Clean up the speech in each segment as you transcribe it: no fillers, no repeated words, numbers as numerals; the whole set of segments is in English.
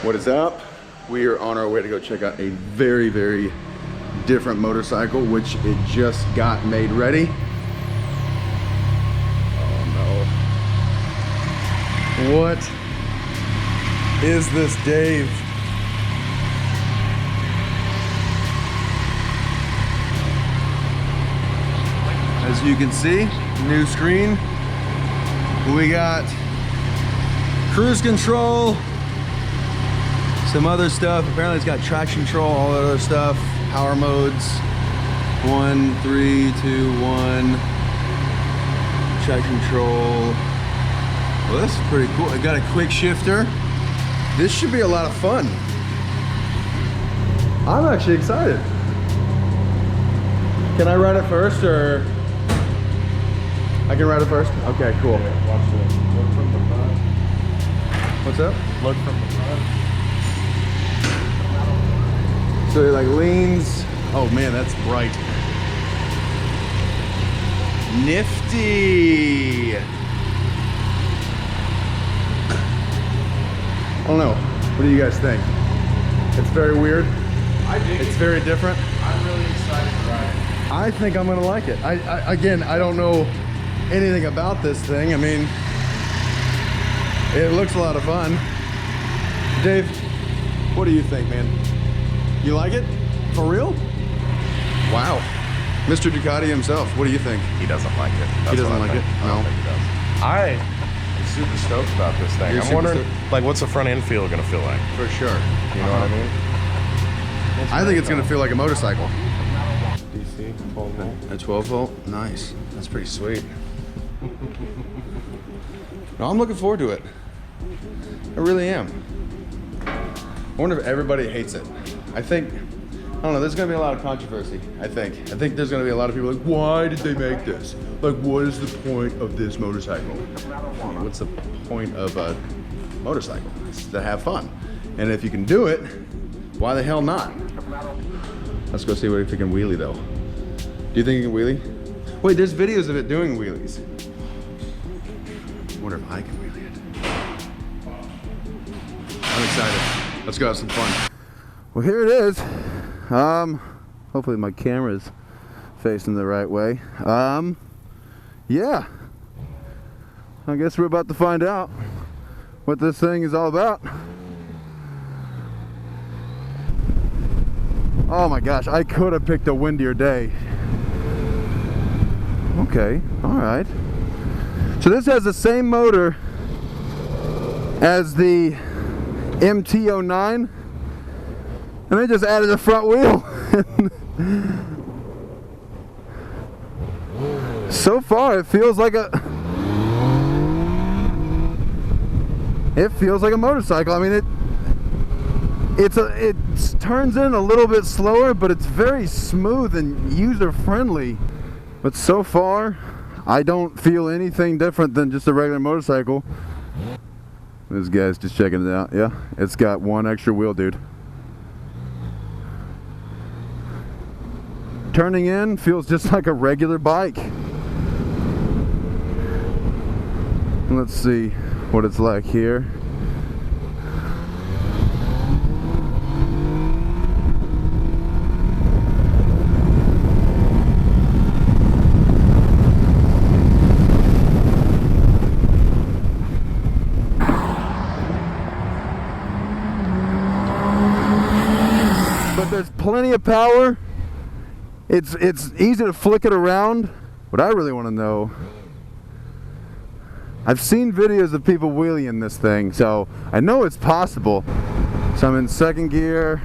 What is up? We are on our way to go check out a very, very different motorcycle, which it just got made ready. Oh no. What is this, Dave? As you can see, new screen. We got cruise control, some other stuff. Apparently it's got traction control, all that other stuff. Power modes. 1, 3, 2, 1. Traction control. Well, this is pretty cool. It got a quick shifter. This should be a lot of fun. I'm actually excited. Can I ride it first, or? I can ride it first? Okay, cool. Yeah, watch this. Look from the front. What's up? Look from the front. So it like leans. Oh man, that's bright. Nifty. I don't know. What do you guys think? It's very weird. I dig it. It's very different. I'm really excited to ride it. I think I'm gonna like it. Again, I don't know anything about this thing. I mean, it looks a lot of fun. Dave, what do you think, man? You like it? For real? Wow. Mr. Ducati himself, what do you think? He doesn't like it. He doesn't like it? I don't think he does. I am super stoked about this thing. You're I'm super wondering, stoked? like, what's the front end feel gonna feel like? For sure. You know what I mean? I think it's gonna feel like a motorcycle. DC, 12 volt. A 12 volt? Nice. That's pretty sweet. No, I'm looking forward to it. I really am. I wonder if everybody hates it. I don't know, there's gonna be a lot of controversy, I think. I think there's gonna be a lot of people like, why did they make this? Like, what is the point of this motorcycle? I mean, what's the point of a motorcycle? It's to have fun. And if you can do it, why the hell not? Let's go see if it can wheelie though. Do you think it can wheelie? Wait, there's videos of it doing wheelies. I wonder if I can wheelie it. I'm excited. Let's go have some fun. Well, here it is. Hopefully my camera's facing the right way. Yeah. I guess we're about to find out what this thing is all about. Oh my gosh, I could have picked a windier day. Okay, all right. So this has the same motor as the MT-09, and they just added a front wheel. So far, it feels like a motorcycle. I mean, it turns in a little bit slower, but it's very smooth and user-friendly. But so far, I don't feel anything different than just a regular motorcycle. This guy's just checking it out. Yeah, it's got one extra wheel, dude. Turning in feels just like a regular bike. Let's see what it's like here. But there's plenty of power. It's easy to flick it around. What I really want to know, I've seen videos of people wheeling this thing, so I know it's possible. So I'm in second gear.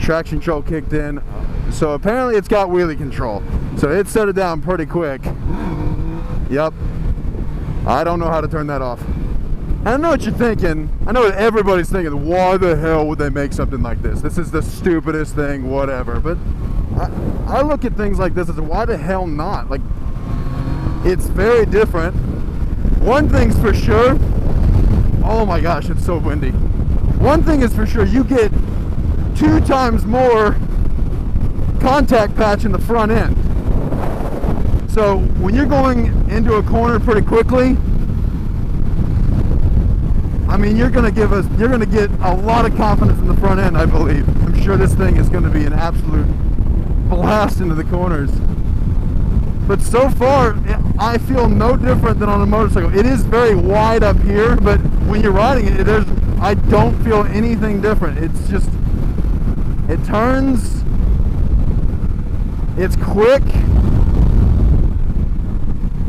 Traction control kicked in. So apparently it's got wheelie control. So it set it down pretty quick. Yep. I don't know how to turn that off. I know what you're thinking. I know what everybody's thinking. Why the hell would they make something like this? This is the stupidest thing, whatever. But I look at things like this as why the hell not? Like, it's very different. One thing's for sure. Oh my gosh, it's so windy. One thing is for sure, you get 2 times more contact patch in the front end. So when you're going into a corner pretty quickly, mean, you're gonna get a lot of confidence in the front end, I believe. I'm sure this thing is gonna be an absolute blast into the corners. But so far, I feel no different than on a motorcycle. It is very wide up here, but when you're riding it, I don't feel anything different. It's just, it turns, it's quick.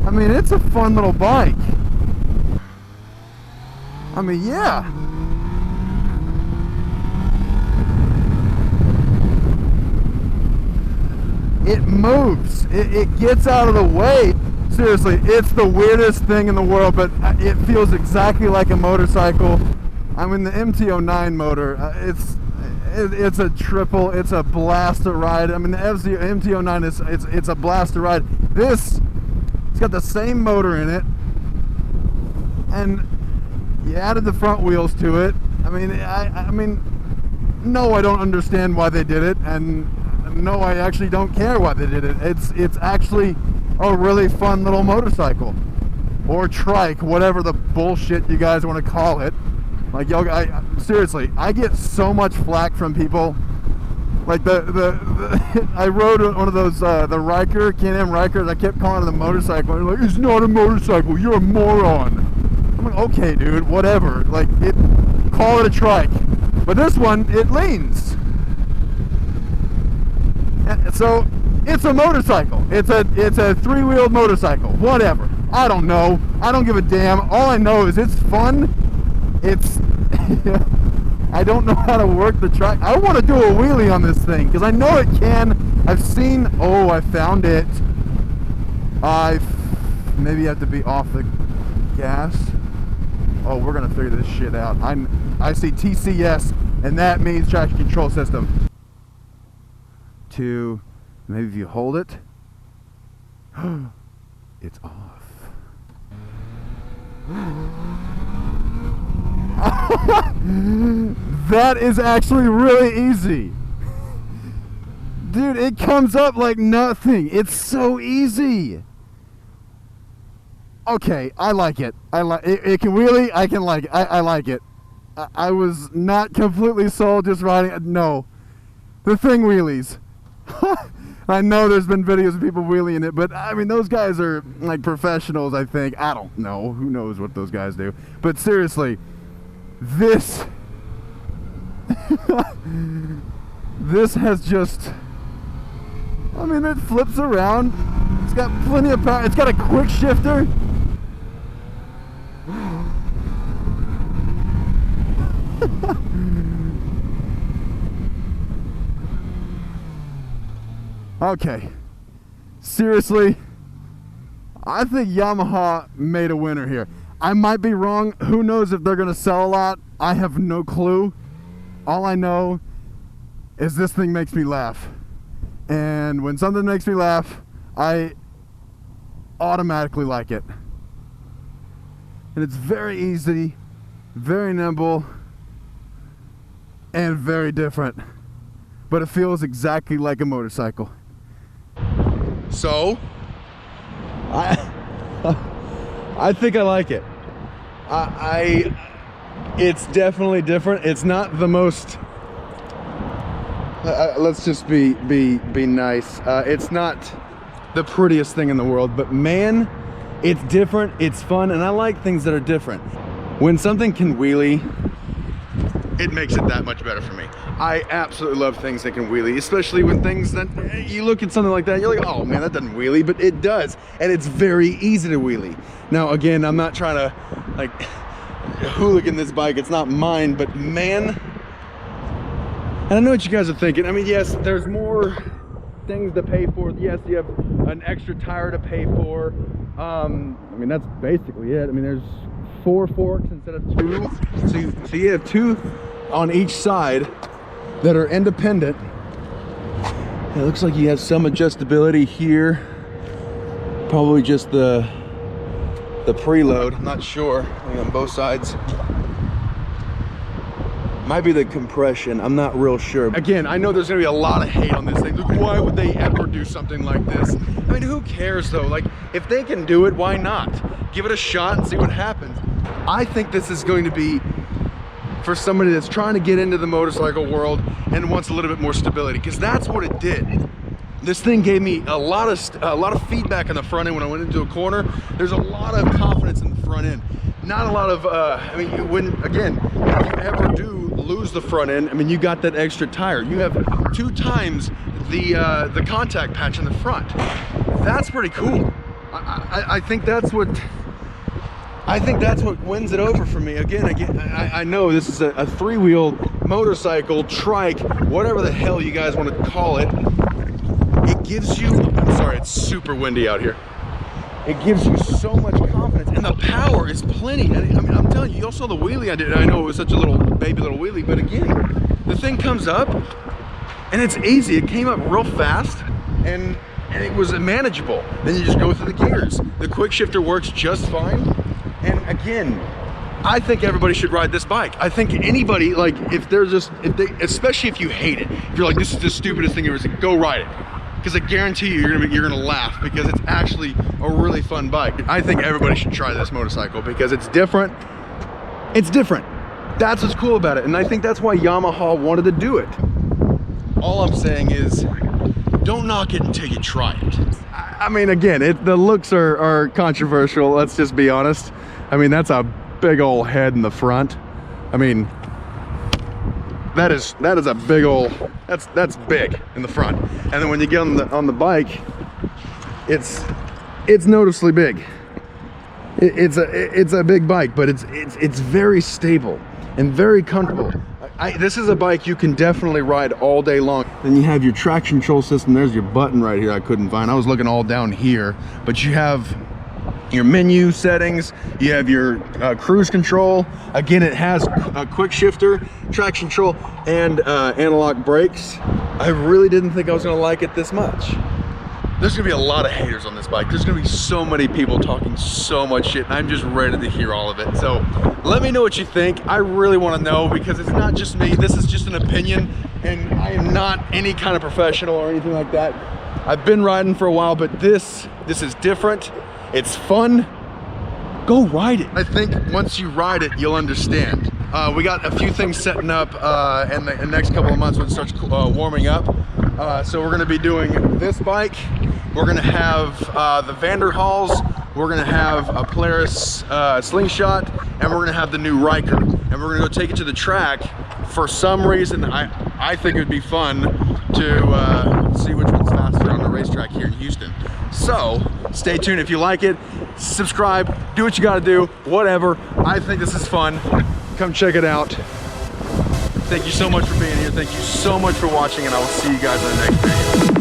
I mean, it's a fun little bike. I mean, yeah. It moves. It gets out of the way. Seriously, it's the weirdest thing in the world, but it feels exactly like a motorcycle. I mean, the MT-09 motor, it's a triple. It's a blast to ride. I mean, the MT-09 it's a blast to ride. This, it's got the same motor in it, and you added the front wheels to it. I mean, no, I don't understand why they did it, and no, I actually don't care why they did it. It's actually a really fun little motorcycle, or trike, whatever the bullshit you guys want to call it. Like, y'all, seriously, I get so much flack from people. Like I rode one of those the Riker, Can-Am Rikers. I kept calling it a motorcycle. They're like, it's not a motorcycle. You're a moron. I'm like, okay, dude, whatever. Like, call it a trike. But this one, it leans. So it's a motorcycle. It's a three-wheeled motorcycle. Whatever. I don't know. I don't give a damn. All I know is it's fun. It's I don't know how to work the trike. I want to do a wheelie on this thing because I know it can. I've seen. Oh, I found it. Maybe have to be off the gas. Oh, we're gonna figure this shit out. I see TCS, and that means traction control system. To maybe if you hold it, it's off. That is actually really easy, dude. It comes up like nothing. It's so easy. Okay, I like it. It can wheelie. I can like it. I like it. I was not completely sold just riding it. No, the thing wheelies. I know there's been videos of people wheeling it, but I mean, those guys are like professionals, I think. I don't know. Who knows what those guys do? But seriously, this this has just, I mean, it flips around. It's got plenty of power. It's got a quick shifter. Okay, seriously, I think Yamaha made a winner here. I might be wrong. Who knows if they're gonna sell a lot? I have no clue. All I know is this thing makes me laugh. And when something makes me laugh, I automatically like it. And it's very easy, very nimble, and very different. But it feels exactly like a motorcycle. So, I think I like it. It's definitely different. It's not the most. Let's just be nice. It's not the prettiest thing in the world, but man, it's different. It's fun, and I like things that are different. When something can wheelie, it makes it that much better for me. I absolutely love things that can wheelie, especially when things that you look at something like that, you're like, oh man, that doesn't wheelie, but it does, and it's very easy to wheelie. Now again, I'm not trying to like hooligan this bike, it's not mine, but man, and I know what you guys are thinking. I mean, yes, there's more things to pay for. Yes, you have an extra tire to pay for. I mean, that's basically it. I mean, there's 4 forks instead of 2, so you have 2 on each side that are independent. It looks like you have some adjustability here, probably just the preload. I'm not sure. I mean, on both sides might be the compression. I'm not real sure. Again, I know there's gonna be a lot of hate on this thing. Like, why would they ever do something like this? I mean, who cares though? Like, if they can do it, why not? Give it a shot and see what happens. I think this is going to be for somebody that's trying to get into the motorcycle world and wants a little bit more stability, because that's what it did. This thing gave me a lot of feedback on the front end when I went into a corner. There's a lot of confidence in the front end. Not a lot of, I mean, if you ever do lose the front end, I mean, you got that extra tire. You have 2 times the contact patch in the front. That's pretty cool. I think that's what wins it over for me. Again, I know this is a 3-wheel motorcycle, trike, whatever the hell you guys want to call it. It gives you, I'm sorry, it's super windy out here. It gives you so much confidence, and the power is plenty. I mean, I'm telling you, you all saw the wheelie I did. I know it was such a little baby little wheelie, but again, the thing comes up and it's easy. It came up real fast and it was manageable. Then you just go through the gears. The quick shifter works just fine. And again, I think everybody should ride this bike. I think anybody, like, especially if you hate it, if you're like, this is the stupidest thing ever, go ride it. Because I guarantee you, you're gonna laugh, because it's actually a really fun bike. I think everybody should try this motorcycle because it's different. It's different. That's what's cool about it, and I think that's why Yamaha wanted to do it. All I'm saying is, don't knock it until you try it. I mean, again, the looks are controversial. Let's just be honest. I mean, that's a big old head in the front. I mean, that is a big old, that's big in the front. And then when you get on the bike, it's noticeably big. It's a big bike, but it's very stable and very comfortable. This is a bike you can definitely ride all day long. Then you have your traction control system. There's your button right here I couldn't find. I was looking all down here, but you have your menu settings, you have your cruise control. Again, it has a quick shifter, traction control, and analog brakes. I really didn't think I was gonna like it this much. There's gonna be a lot of haters on this bike. There's gonna be so many people talking so much shit, and I'm just ready to hear all of it. So let me know what you think. I really wanna know, because it's not just me, this is just an opinion, and I am not any kind of professional or anything like that. I've been riding for a while, but this is different. It's fun. Go ride it. I think once you ride it, you'll understand. We got a few things setting up in the next couple of months when it starts warming up. So we're gonna be doing this bike. We're gonna have the Vanderhalls. We're gonna have a Polaris Slingshot, and we're gonna have the new Riker. And we're gonna go take it to the track. For some reason, I think it would be fun to see which one's faster on the racetrack here in Houston. So stay tuned. If you like it, subscribe, do what you gotta do, whatever. I think this is fun. Come check it out. Thank you so much for being here. Thank you so much for watching, and I will see you guys in the next video.